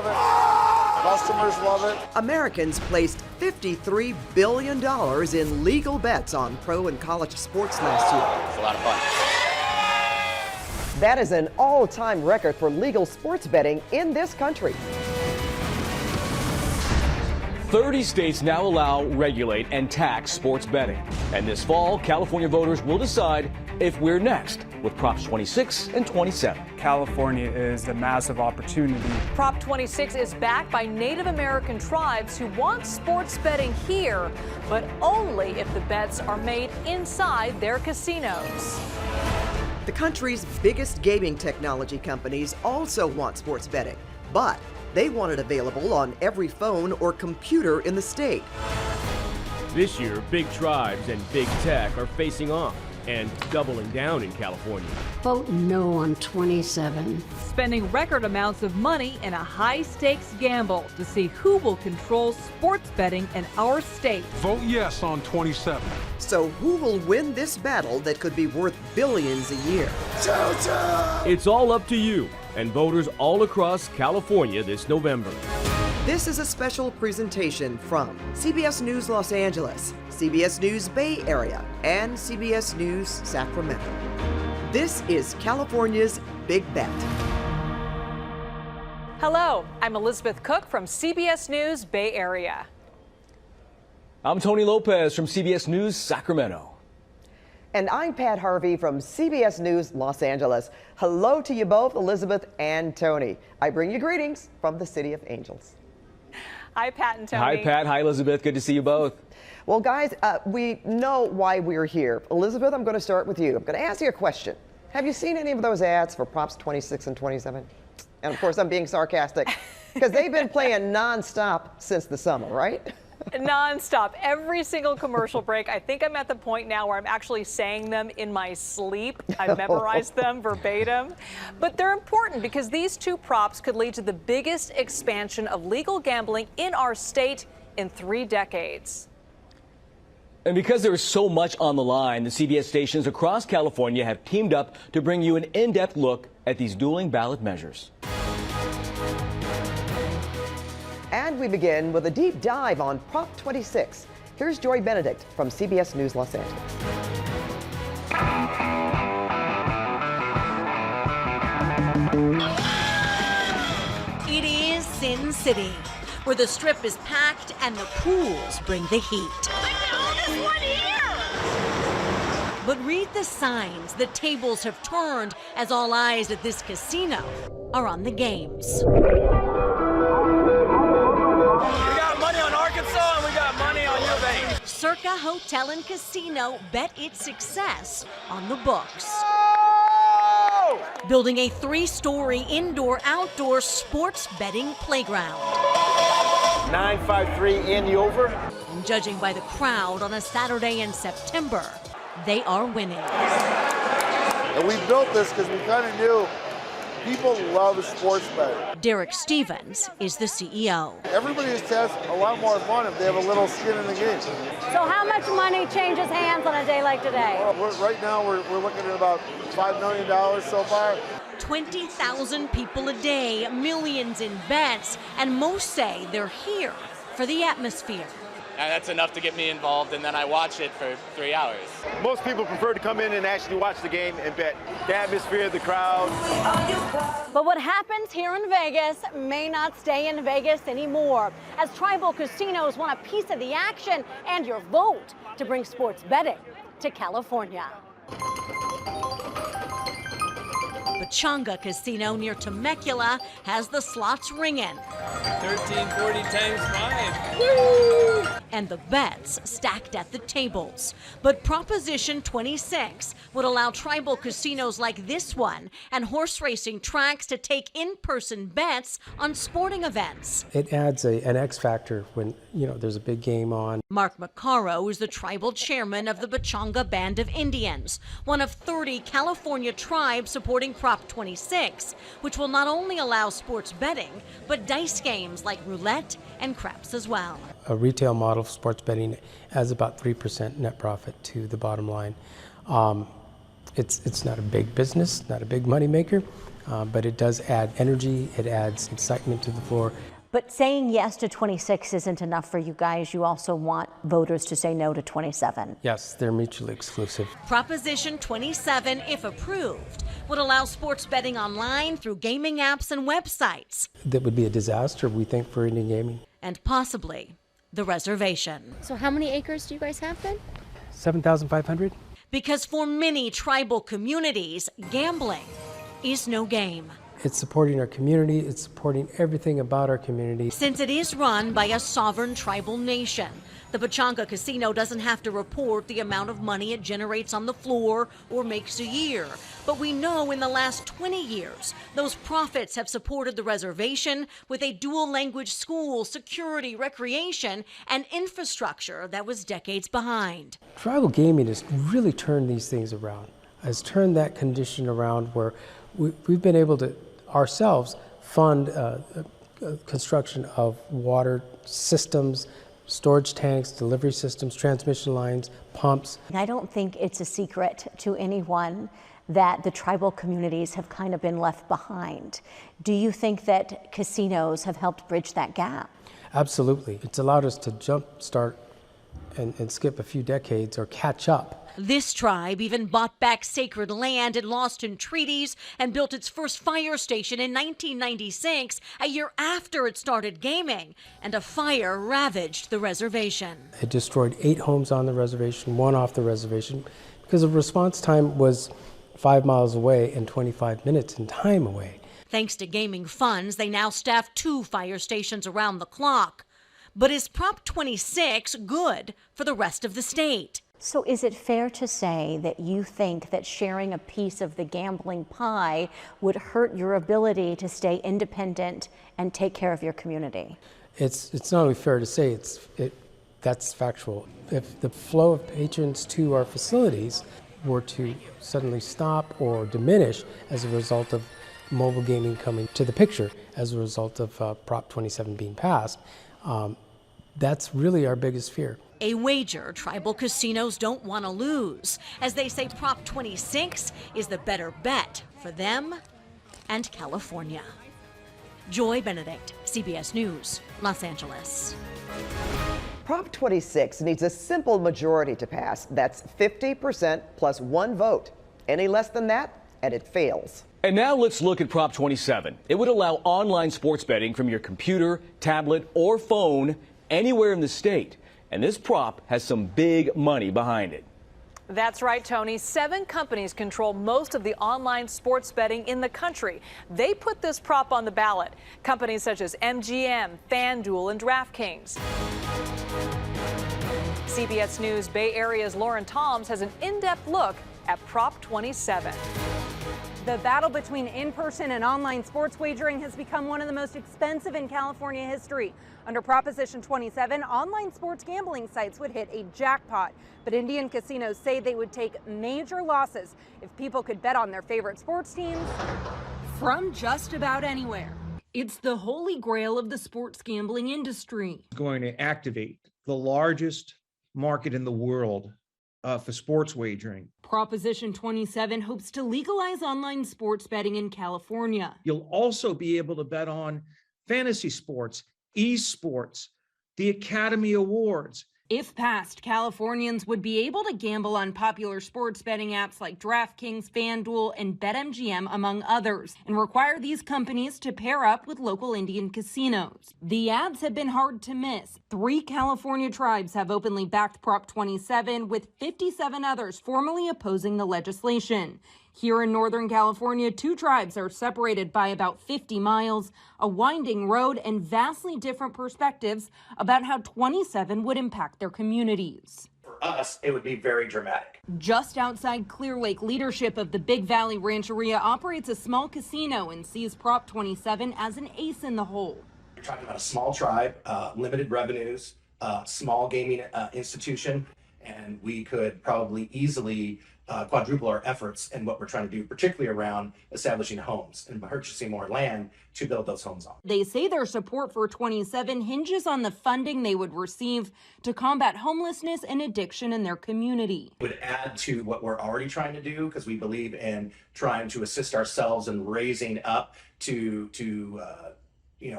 love it. Customers love it. Americans placed $53 billion in legal bets on pro and college sports last year. It's a lot of fun. That is an all-time record for legal sports betting in this country. 30 states now allow, regulate, and tax sports betting. And this fall, California voters will decide if we're next with Props 26 and 27. California is a massive opportunity. Prop 26 is backed by Native American tribes who want sports betting here, but only if the bets are made inside their casinos. The country's biggest gaming technology companies also want sports betting, but they want it available on every phone or computer in the state. This year, big tribes and big tech are facing off and doubling down in California. Vote no on 27. Spending record amounts of money in a high-stakes gamble to see who will control sports betting in our state. Vote yes on 27. So who will win this battle that could be worth billions a year? It's all up to you and voters all across California this November. This is a special presentation from CBS News Los Angeles, CBS News Bay Area, and CBS News Sacramento. This is California's Big Bet. Hello, I'm Elizabeth Cook from CBS News Bay Area. I'm Tony Lopez from CBS News Sacramento. And I'm Pat Harvey from CBS News Los Angeles. Hello to you both, Elizabeth and Tony. I bring you greetings from the City of Angels. Hi, Pat and Tony. Hi, Pat. Hi, Elizabeth. Good to see you both. Well, guys, we know why we're here. Elizabeth, I'm going to start with you. I'm going to ask you a question. Have you seen any of those ads for Props 26 and 27? And of course, I'm being sarcastic because they've been playing nonstop since the summer, right? Non-stop, every single commercial break. I think I'm at the point now where I'm actually saying them in my sleep. I've memorized them verbatim. But they're important because these two props could lead to the biggest expansion of legal gambling in our state in 3 decades. And because there is so much on the line, the CBS stations across California have teamed up to bring you an in-depth look at these dueling ballot measures. And we begin with a deep dive on Prop 26. Here's Joy Benedict from CBS News Los Angeles. It is Sin City, where the Strip is packed and the pools bring the heat. But read the signs. The tables have turned as all eyes at this casino are on the games. We got money on Arkansas and we got money on U of A. Circa Hotel and Casino bet its success on the books. Oh! Building a 3-story indoor-outdoor sports betting playground. 953 in the over. And judging by the crowd on a Saturday in September, they are winning. And we built this because we kind of knew people love sports betting. Derek Stevens is the CEO. Everybody just has a lot more fun if they have a little skin in the game. So how much money changes hands on a day like today? Well, right now we're looking at about $5 million so far. 20,000 people a day, millions in bets, and most say they're here for the atmosphere. And that's enough to get me involved, and then I watch it for 3 hours. Most people prefer to come in and actually watch the game and bet. The atmosphere, the crowd. But what happens here in Vegas may not stay in Vegas anymore, as tribal casinos want a piece of the action and your vote to bring sports betting to California. Pechanga Casino near Temecula has the slots ringing. 1340 times 5. And the bets stacked at the tables. But Proposition 26 would allow tribal casinos like this one and horse racing tracks to take in-person bets on sporting events. It adds an X factor when, there's a big game on. Mark Maccaro is the tribal chairman of the Pechanga Band of Indians, one of 30 California tribes supporting Prop 26, which will not only allow sports betting, but dice games like roulette and craps as well. A retail model of sports betting adds about 3% net profit to the bottom line. It's not a big business, not a big money maker, but it does add energy, it adds excitement to the floor. But saying yes to 26 isn't enough for you guys. You also want voters to say no to 27. Yes, they're mutually exclusive. Proposition 27, if approved, would allow sports betting online through gaming apps and websites. That would be a disaster, we think, for Indian gaming. And possibly the reservation. So how many acres do you guys have then? 7,500? Because for many tribal communities, gambling is no game. It's supporting our community, it's supporting everything about our community. Since it is run by a sovereign tribal nation, the Pechanga Casino doesn't have to report the amount of money it generates on the floor or makes a year. But we know in the last 20 years, those profits have supported the reservation with a dual language school, security, recreation, and infrastructure that was decades behind. Tribal gaming has really turned these things around, has turned that condition around where we've been able to ourselves fund construction of water systems, storage tanks, delivery systems, transmission lines, pumps. I don't think it's a secret to anyone that the tribal communities have kind of been left behind. Do you think that casinos have helped bridge that gap? Absolutely. It's allowed us to jumpstart and skip a few decades or catch up. This tribe even bought back sacred land it lost in treaties and built its first fire station in 1996, a year after it started gaming, and a fire ravaged the reservation. It destroyed 8 homes on the reservation, 1 off the reservation, because the response time was 5 miles away and 25 minutes in time away. Thanks to gaming funds, they now staff 2 fire stations around the clock. But is Prop 26 good for the rest of the state? So is it fair to say that you think that sharing a piece of the gambling pie would hurt your ability to stay independent and take care of your community? It's not only fair to say, that's factual. If the flow of patrons to our facilities were to suddenly stop or diminish as a result of mobile gaming coming to the picture, as a result of Prop 27 being passed, that's really our biggest fear. A wager tribal casinos don't want to lose, as they say Prop 26 is the better bet for them and California. Joy Benedict, CBS News, Los Angeles. Prop 26 needs a simple majority to pass. That's 50% plus 1 vote. Any less than that, and it fails. And now let's look at Prop 27. It would allow online sports betting from your computer, tablet, or phone anywhere in the state. And this prop has some big money behind it. That's right, Tony. 7 companies control most of the online sports betting in the country. They put this prop on the ballot. Companies such as MGM, FanDuel, and DraftKings. CBS News Bay Area's Lauren Toms has an in-depth look at Prop 27. The battle between in-person and online sports wagering has become one of the most expensive in California history. Under Proposition 27, online sports gambling sites would hit a jackpot, but Indian casinos say they would take major losses if people could bet on their favorite sports teams from just about anywhere. It's the holy grail of the sports gambling industry. Going to activate the largest market in the world for sports wagering. Proposition 27 hopes to legalize online sports betting in California. You'll also be able to bet on fantasy sports, esports, the Academy Awards. If passed, Californians would be able to gamble on popular sports betting apps like DraftKings, FanDuel, and BetMGM, among others, and require these companies to pair up with local Indian casinos. The ads have been hard to miss. 3 California tribes have openly backed Prop 27, with 57 others formally opposing the legislation. Here in Northern California, 2 tribes are separated by about 50 miles, a winding road, and vastly different perspectives about how 27 would impact their communities. For us, it would be very dramatic. Just outside Clear Lake, leadership of the Big Valley Rancheria operates a small casino and sees Prop 27 as an ace in the hole. You're talking about a small tribe, limited revenues, small gaming institution, and we could probably easily quadruple our efforts in what we're trying to do, particularly around establishing homes and purchasing more land to build those homes on. They say their support for 27 hinges on the funding they would receive to combat homelessness and addiction in their community. Would add to what we're already trying to do because we believe in trying to assist ourselves in raising up to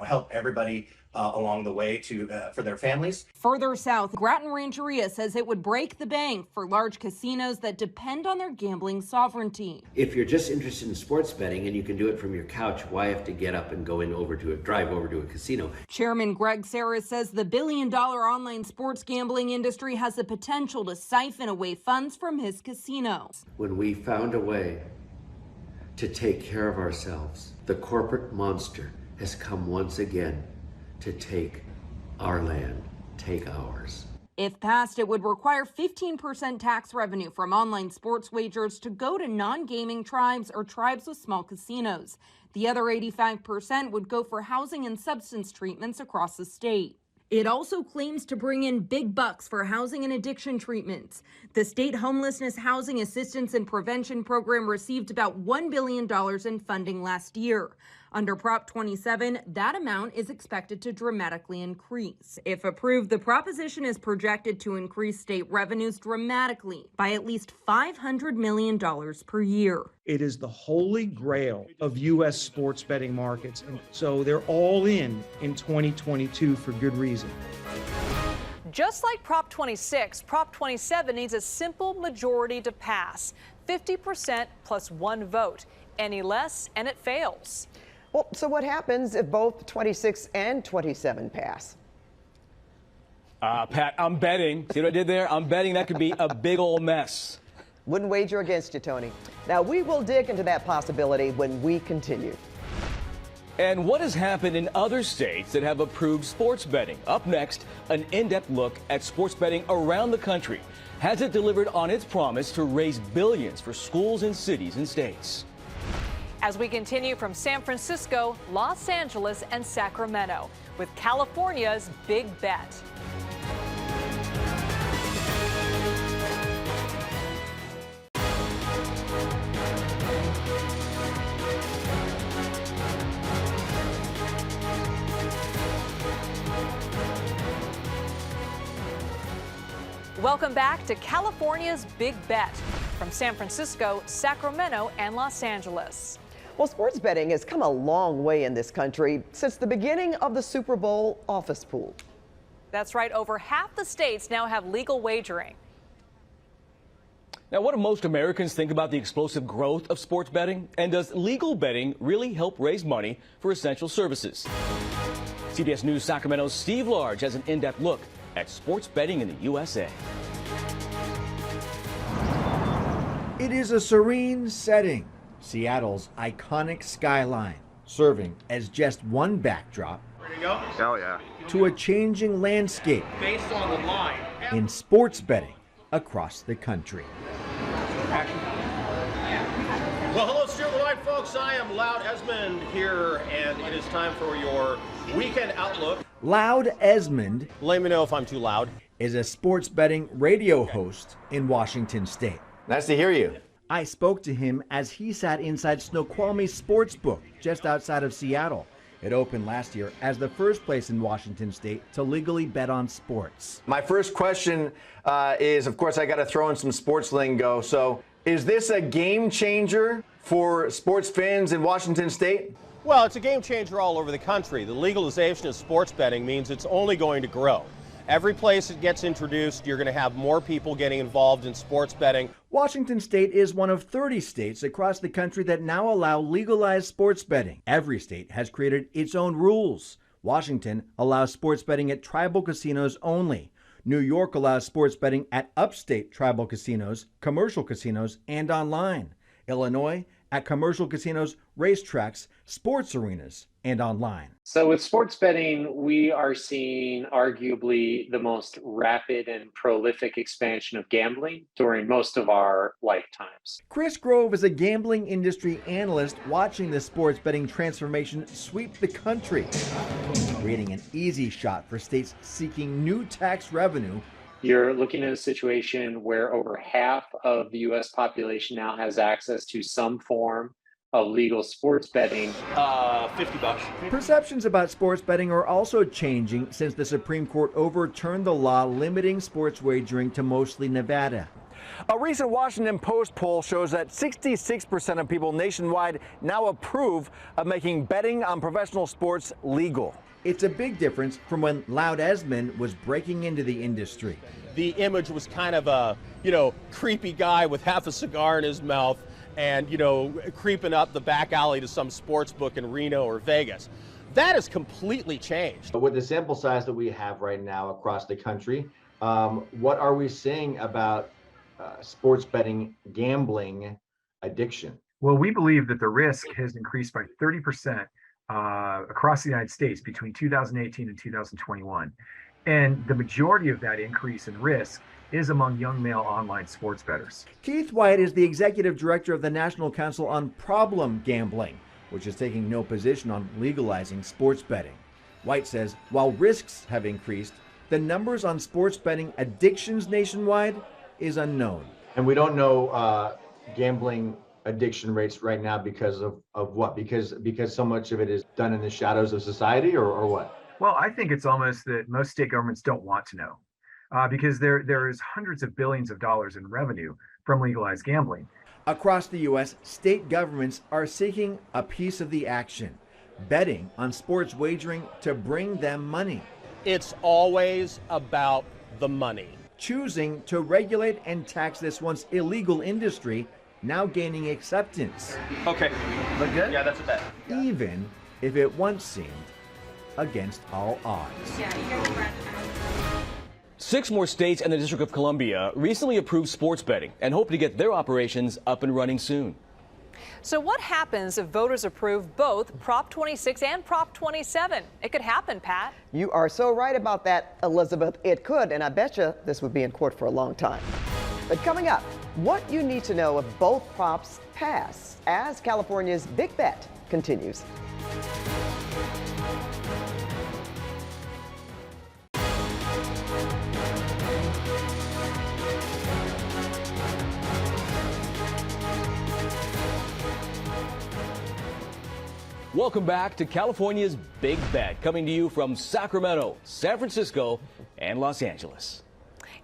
help everybody along the way for their families. Further south, Grattan Rancheria says it would break the bank for large casinos that depend on their gambling sovereignty. If you're just interested in sports betting and you can do it from your couch, why have to get up and drive over to a casino? Chairman Greg Sarris says the billion-dollar online sports gambling industry has the potential to siphon away funds from his casinos. When we found a way to take care of ourselves, the corporate monster has come once again to take our land, take ours. If passed, it would require 15% tax revenue from online sports wagers to go to non-gaming tribes or tribes with small casinos. The other 85% would go for housing and substance treatments across the state. It also claims to bring in big bucks for housing and addiction treatments. The state homelessness housing assistance and prevention program received about $1 billion in funding last year. Under Prop 27, that amount is expected to dramatically increase. If approved, the proposition is projected to increase state revenues dramatically by at least $500 million per year. It is the holy grail of U.S. sports betting markets. And so they're all in 2022 for good reason. Just like Prop 26, Prop 27 needs a simple majority to pass, 50% plus one vote. Any less, and it fails. Well, so what happens if both 26 and 27 pass? Pat, I'm betting. See what I did there? I'm betting that could be a big old mess. Wouldn't wager against you, Tony. Now, we will dig into that possibility when we continue. And what has happened in other states that have approved sports betting? Up next, an in-depth look at sports betting around the country. Has it delivered on its promise to raise billions for schools and cities and states? As we continue from San Francisco, Los Angeles, and Sacramento with California's Big Bet. Welcome back to California's Big Bet from San Francisco, Sacramento, and Los Angeles. Well, sports betting has come a long way in this country since the beginning of the Super Bowl office pool. That's right. Over half the states now have legal wagering. Now, what do most Americans think about the explosive growth of sports betting? And does legal betting really help raise money for essential services? CBS News Sacramento's Steve Large has an in-depth look at sports betting in the USA. It is a serene setting. Seattle's iconic skyline, serving as just one backdrop to a changing landscape Based on the line. in sports betting across the country. Well, hello, Steer the Line, folks. I am Loud Esmond here, and it is time for your weekend outlook. Loud Esmond, Let me know if I'm too loud. is a sports betting radio host in Washington State. Nice to hear you. I spoke to him as he sat inside Snoqualmie Sportsbook just outside of Seattle. It opened last year as the first place in Washington State to legally bet on sports. My first question is, of course, I got to throw in some sports lingo. So, is this a game changer for sports fans in Washington State? Well, it's a game changer all over the country. The legalization of sports betting means it's only going to grow. Every place it gets introduced, you're going to have more people getting involved in sports betting. Washington State is one of 30 states across the country that now allow legalized sports betting. Every state has created its own rules. Washington allows sports betting at tribal casinos only. New York allows sports betting at upstate tribal casinos, commercial casinos, and online. Illinois at commercial casinos, racetracks, sports arenas, and online. So with sports betting, we are seeing arguably the most rapid and prolific expansion of gambling during most of our lifetimes. Chris Grove is a gambling industry analyst watching the sports betting transformation sweep the country, creating an easy shot for states seeking new tax revenue You're looking at a situation where over half of the US population now has access to some form of legal sports betting. $50. Perceptions about sports betting are also changing since the Supreme Court overturned the law limiting sports wagering to mostly Nevada. A recent Washington Post poll shows that 66% of people nationwide now approve of making betting on professional sports legal. It's a big difference from when Loud Esmond was breaking into the industry. The image was kind of a, creepy guy with half a cigar in his mouth and, creeping up the back alley to some sports book in Reno or Vegas. That has completely changed. With the sample size that we have right now across the country, what are we seeing about sports betting gambling addiction? Well, we believe that the risk has increased by 30% across the United States between 2018 and 2021. And the majority of that increase in risk is among young male online sports bettors. Keith White is the executive director of the National Council on Problem Gambling, which is taking no position on legalizing sports betting. White says while risks have increased, the numbers on sports betting addictions nationwide is unknown. And we don't know gambling addiction rates right now because of what? Because so much of it is done in the shadows of society, or what? Well, I think it's almost that most state governments don't want to know because there is hundreds of billions of dollars in revenue from legalized gambling. Across the U.S., state governments are seeking a piece of the action, betting on sports wagering to bring them money. It's always about the money. Choosing to regulate and tax this once illegal industry, now gaining acceptance. Okay. Look good? Yeah, that's a bet. Even if it once seemed against all odds. 6 more states and the District of Columbia recently approved sports betting and hope to get their operations up and running soon. So what happens if voters approve both Prop 26 and Prop 27? It could happen, Pat. You are so right about that, Elizabeth. It could, and I bet you this would be in court for a long time. But coming up, what you need to know if both props pass as California's big bet continues. Welcome back to California's Big Bet, coming to you from Sacramento, San Francisco, and Los Angeles.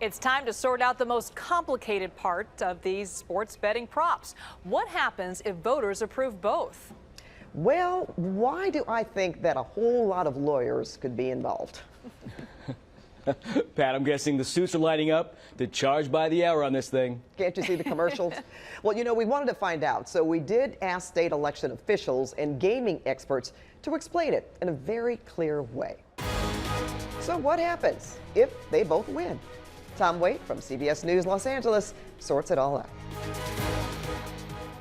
It's time to sort out the most complicated part of these sports betting props. What happens if voters approve both? Well, why do I think that a whole lot of lawyers could be involved? Pat, I'm guessing the suits are lining up to charge by the hour on this thing. Can't you see the commercials? Well, we wanted to find out, so we did ask state election officials and gaming experts to explain it in a very clear way. So what happens if they both win? Tom Waite from CBS News Los Angeles sorts it all out.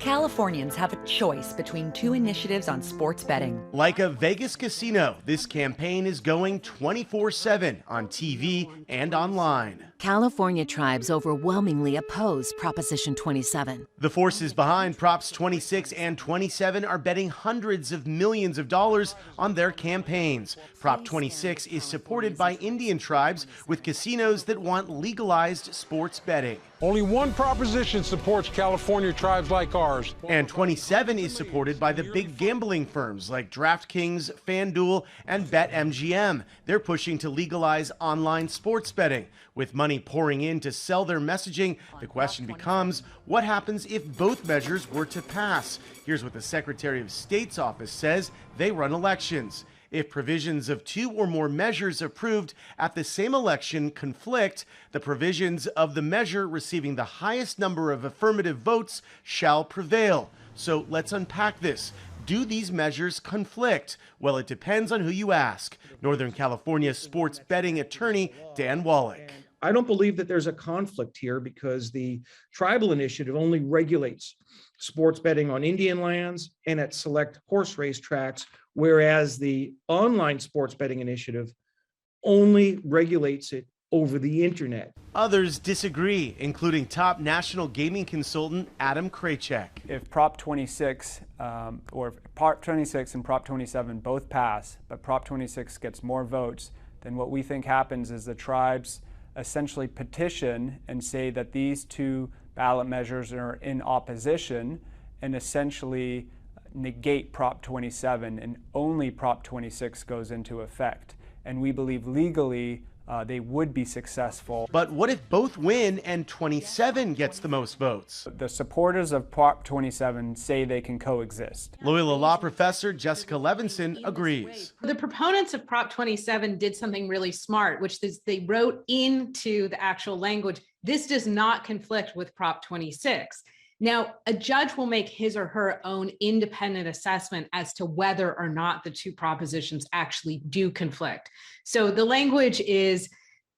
Californians have a choice between 2 initiatives on sports betting. Like a Vegas casino, this campaign is going 24/7 on TV and online. California tribes overwhelmingly oppose Proposition 27. The forces behind Props 26 and 27 are betting hundreds of millions of dollars on their campaigns. Prop 26 is supported by Indian tribes with casinos that want legalized sports betting. Only one proposition supports California tribes like ours. And 27 is supported by the big gambling firms like DraftKings, FanDuel, and BetMGM. They're pushing to legalize online sports betting. With money pouring in to sell their messaging, the question becomes, what happens if both measures were to pass? Here's what the Secretary of State's office says: they run elections. If provisions of 2 or more measures approved at the same election conflict, the provisions of the measure receiving the highest number of affirmative votes shall prevail. So let's unpack this. Do these measures conflict? Well, it depends on who you ask. Northern California sports betting attorney Dan Wallach. I don't believe that there's a conflict here because the tribal initiative only regulates sports betting on Indian lands and at select horse race tracks, whereas the online sports betting initiative only regulates it over the internet. Others disagree, including top national gaming consultant Adam Kraychek. If Prop 26 or Prop 26 and Prop 27 both pass, but Prop 26 gets more votes, then what we think happens is the tribes essentially petition and say that these two ballot measures are in opposition and essentially negate Prop 27, and only Prop 26 goes into effect. And we believe legally they would be successful. But what if both win and 27 gets the most votes? The supporters of Prop 27 say they can coexist. Loyola Law professor Jessica Levinson agrees. The proponents of Prop 27 did something really smart, which is they wrote into the actual language, this does not conflict with Prop 26. Now, a judge will make his or her own independent assessment as to whether or not the two propositions actually do conflict. So the language is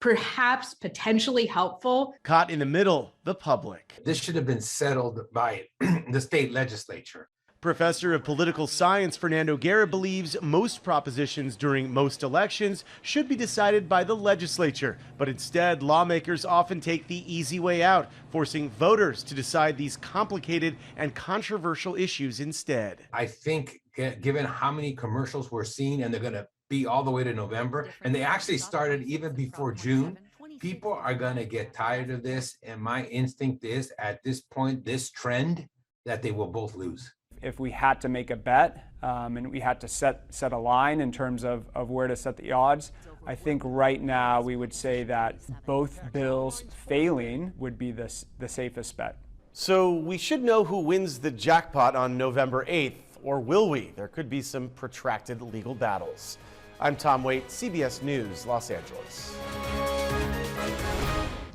perhaps potentially helpful. Caught in the middle, the public. This should have been settled by the state legislature. Professor of Political Science Fernando Guerra believes most propositions during most elections should be decided by the legislature, but instead lawmakers often take the easy way out, forcing voters to decide these complicated and controversial issues instead. I think given how many commercials we're seeing, and they're going to be all the way to November, and they actually started even before June, people are going to get tired of this, and my instinct is at this point, this trend, that they will both lose. If we had to make a bet and we had to set a line in terms of where to set the odds, I think right now we would say that both bills failing would be the safest bet. So we should know who wins the jackpot on November 8th, or will we? There could be some protracted legal battles. I'm Tom Waite, CBS News, Los Angeles.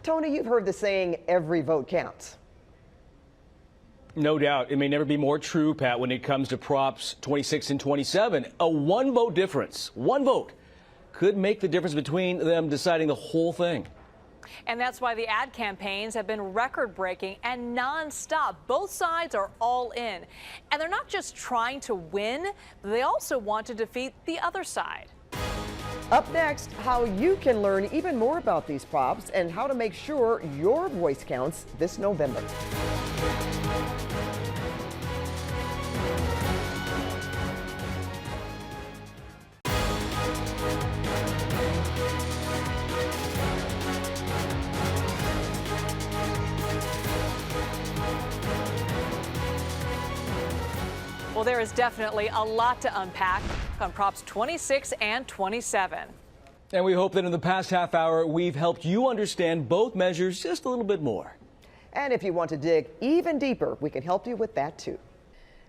Tony, you've heard the saying, every vote counts. No doubt. It may never be more true, Pat, when it comes to Props 26 and 27. A one-vote difference, one vote, could make the difference between them deciding the whole thing. And that's why the ad campaigns have been record-breaking and nonstop. Both sides are all in. And they're not just trying to win, they also want to defeat the other side. Up next, how you can learn even more about these props and how to make sure your voice counts this November. Well, there is definitely a lot to unpack on Props 26 and 27. And we hope that in the past half hour, we've helped you understand both measures just a little bit more. And if you want to dig even deeper, we can help you with that too.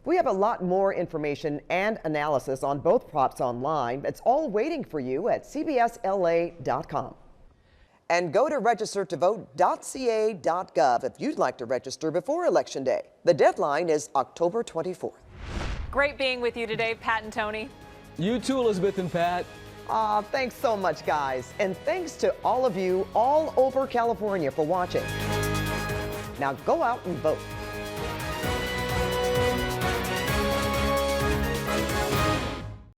We have a lot more information and analysis on both props online. It's all waiting for you at cbsla.com. And go to registertovote.ca.gov if you'd like to register before Election Day. The deadline is October 24th. Great being with you today, Pat and Tony. You too, Elizabeth and Pat. Thanks so much, guys. And thanks to all of you all over California for watching. Now go out and vote.